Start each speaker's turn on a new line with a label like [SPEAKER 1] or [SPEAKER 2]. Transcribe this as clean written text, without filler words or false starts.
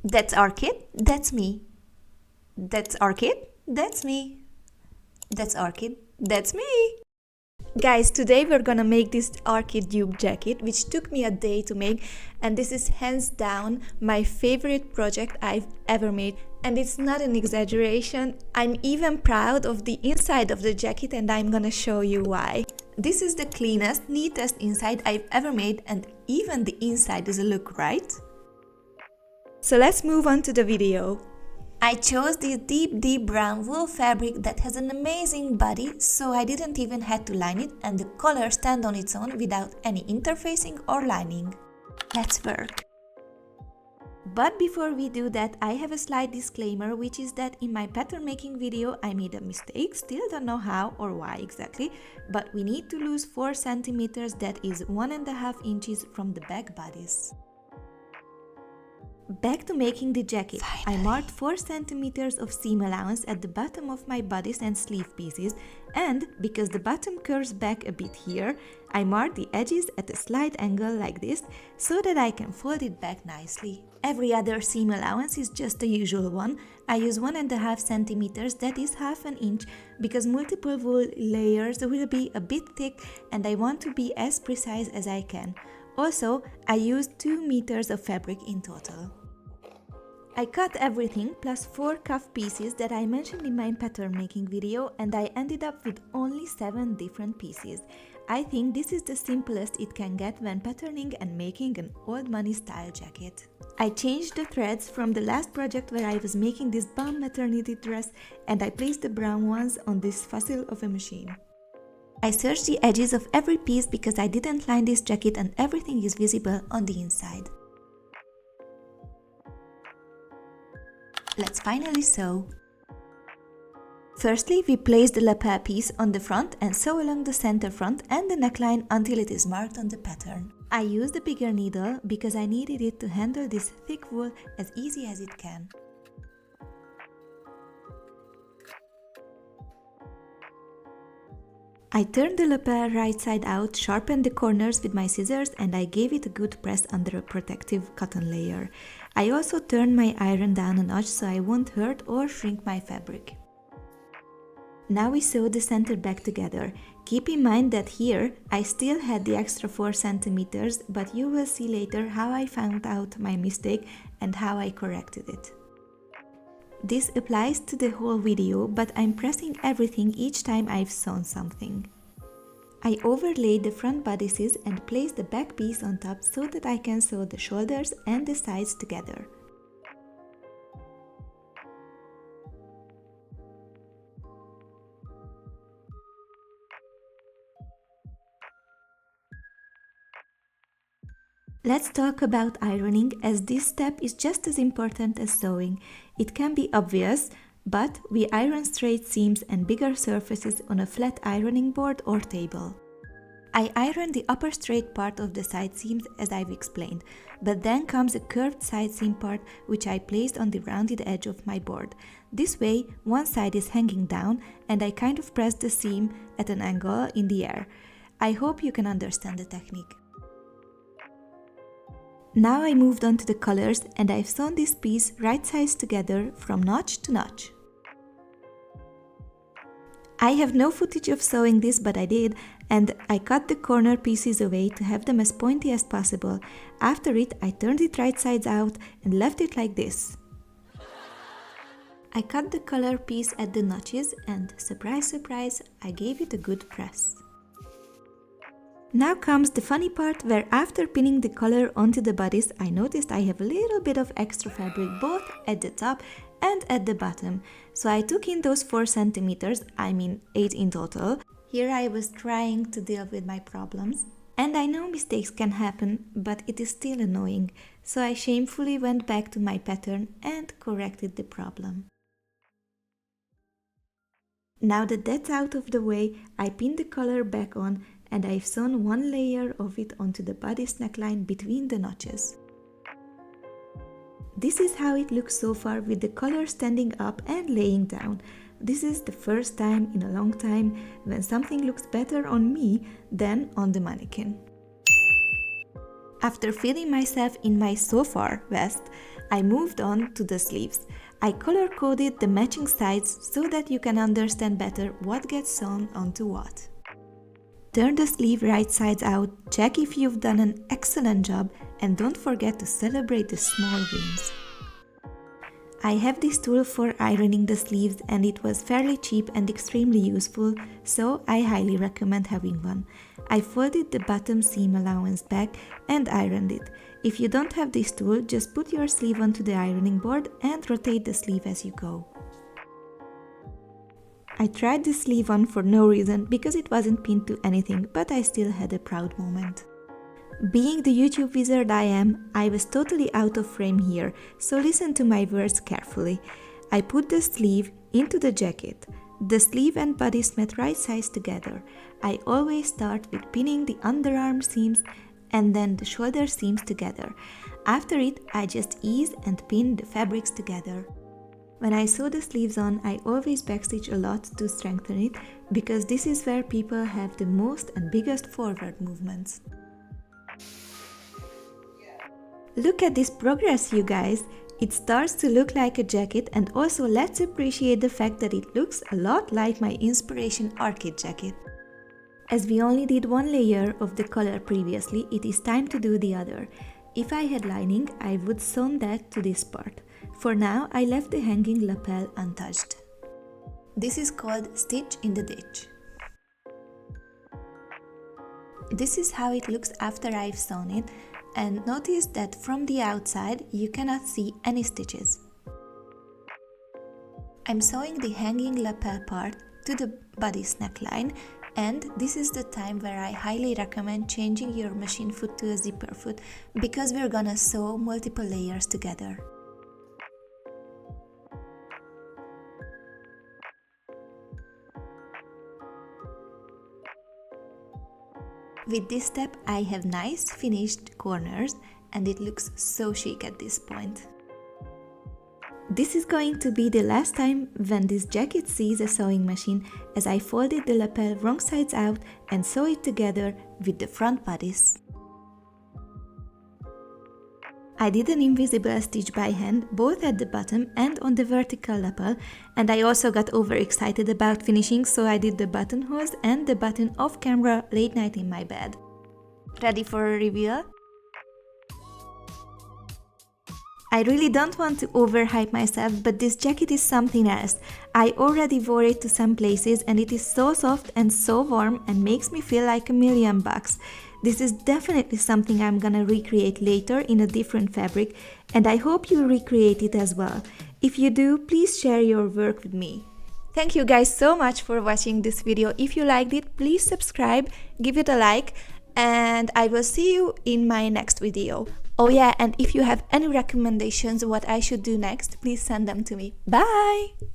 [SPEAKER 1] That's ARKET, that's me. That's ARKET, that's me. That's ARKET, that's me. Guys, today we're gonna make this ARKET dupe jacket, which took me a day to make, and this is hands down my favorite project I've ever made. And it's not an exaggeration, I'm even proud of the inside of the jacket, and I'm gonna show you why. This is the cleanest, neatest inside I've ever made, and even the inside does look right. So let's move on to the video. I chose this deep brown wool fabric that has an amazing body, so I didn't even have to line it, and the color stands on its own without any interfacing or lining. Let's work! But before we do that, I have a slight disclaimer, which is that in my pattern making video I made a mistake, still don't know how or why exactly, but we need to lose 4 centimeters, that is 1.5 inches from the back bodice. Back to making the jacket. Finally. I marked 4 centimeters of seam allowance at the bottom of my bodice and sleeve pieces, and because the bottom curves back a bit here, I marked the edges at a slight angle like this so that I can fold it back nicely. Every other seam allowance is just the usual one. I use 1.5 centimeters, that is half an inch, because multiple wool layers will be a bit thick and I want to be as precise as I can. Also, I used 2 meters of fabric in total. I cut everything plus 4 cuff pieces that I mentioned in my pattern making video, and I ended up with only 7 different pieces. I think this is the simplest it can get when patterning and making an old money style jacket. I changed the threads from the last project where I was making this bomb maternity dress, and I placed the brown ones on this fossil of a machine. I searched the edges of every piece because I didn't line this jacket and everything is visible on the inside. Let's finally sew. Firstly, we place the lapel piece on the front and sew along the center front and the neckline until it is marked on the pattern. I used a bigger needle because I needed it to handle this thick wool as easy as it can. I turned the lapel right side out, sharpened the corners with my scissors, and I gave it a good press under a protective cotton layer. I also turned my iron down a notch so I won't hurt or shrink my fabric. Now we sew the center back together. Keep in mind that here I still had the extra 4 centimeters, but you will see later how I found out my mistake and how I corrected it. This applies to the whole video, but I'm pressing everything each time I've sewn something. I overlaid the front bodices and placed the back piece on top so that I can sew the shoulders and the sides together. Let's talk about ironing, as this step is just as important as sewing. It can be obvious, but we iron straight seams and bigger surfaces on a flat ironing board or table. I iron the upper straight part of the side seams as I've explained, but then comes a curved side seam part which I placed on the rounded edge of my board. This way, one side is hanging down and I kind of press the seam at an angle in the air. I hope you can understand the technique. Now I moved on to the colors and I've sewn this piece right sides together from notch to notch. I have no footage of sewing this, but I did, and I cut the corner pieces away to have them as pointy as possible. After it, I turned it right sides out and left it like this. I cut the color piece at the notches and, surprise surprise, I gave it a good press. Now comes the funny part, where after pinning the color onto the bodice, I noticed I have a little bit of extra fabric both at the top and at the bottom. So I took in those 4 centimeters, I mean 8 in total. Here I was trying to deal with my problems. And I know mistakes can happen, but it is still annoying. So I shamefully went back to my pattern and corrected the problem. Now that that's out of the way, I pinned the color back on and I've sewn 1 layer of it onto the bodice neckline between the notches. This is how it looks so far, with the color standing up and laying down. This is the first time in a long time when something looks better on me than on the mannequin. After feeling myself in my so far vest, I moved on to the sleeves. I color-coded the matching sides so that you can understand better what gets sewn onto what. Turn the sleeve right sides out, check if you've done an excellent job, and don't forget to celebrate the small wins. I have this tool for ironing the sleeves and it was fairly cheap and extremely useful, so I highly recommend having one. I folded the bottom seam allowance back and ironed it. If you don't have this tool, just put your sleeve onto the ironing board and rotate the sleeve as you go. I tried this sleeve on for no reason because it wasn't pinned to anything, but I still had a proud moment. Being the YouTube wizard I am, I was totally out of frame here, so listen to my words carefully. I put the sleeve into the jacket. The sleeve and bodice met right sides together. I always start with pinning the underarm seams and then the shoulder seams together. After it, I just ease and pin the fabrics together. When I sew the sleeves on, I always backstitch a lot to strengthen it because this is where people have the most and biggest forward movements. Look at this progress, you guys! It starts to look like a jacket, and also let's appreciate the fact that it looks a lot like my inspiration ARKET jacket. As we only did one layer of the color previously, it is time to do the other. If I had lining, I would sew that to this part. For now, I left the hanging lapel untouched. This is called Stitch in the Ditch. This is how it looks after I've sewn it, and notice that from the outside you cannot see any stitches. I'm sewing the hanging lapel part to the bodice neckline, and this is the time where I highly recommend changing your machine foot to a zipper foot because we're gonna sew multiple layers together. With this step, I have nice finished corners and it looks so chic at this point. This is going to be the last time when this jacket sees a sewing machine, as I folded the lapel wrong sides out and sew it together with the front bodice. I did an invisible stitch by hand both at the bottom and on the vertical lapel, and I also got overexcited about finishing, so I did the buttonholes and the button off camera late night in my bed. Ready for a reveal? I really don't want to overhype myself, but this jacket is something else. I already wore it to some places and it is so soft and so warm and makes me feel like $1,000,000. This is definitely something I'm gonna recreate later in a different fabric, and I hope you recreate it as well. If you do, please share your work with me. Thank you guys so much for watching this video. If you liked it, please subscribe, give it a like, and I will see you in my next video. Oh yeah, and if you have any recommendations what I should do next, please send them to me. Bye!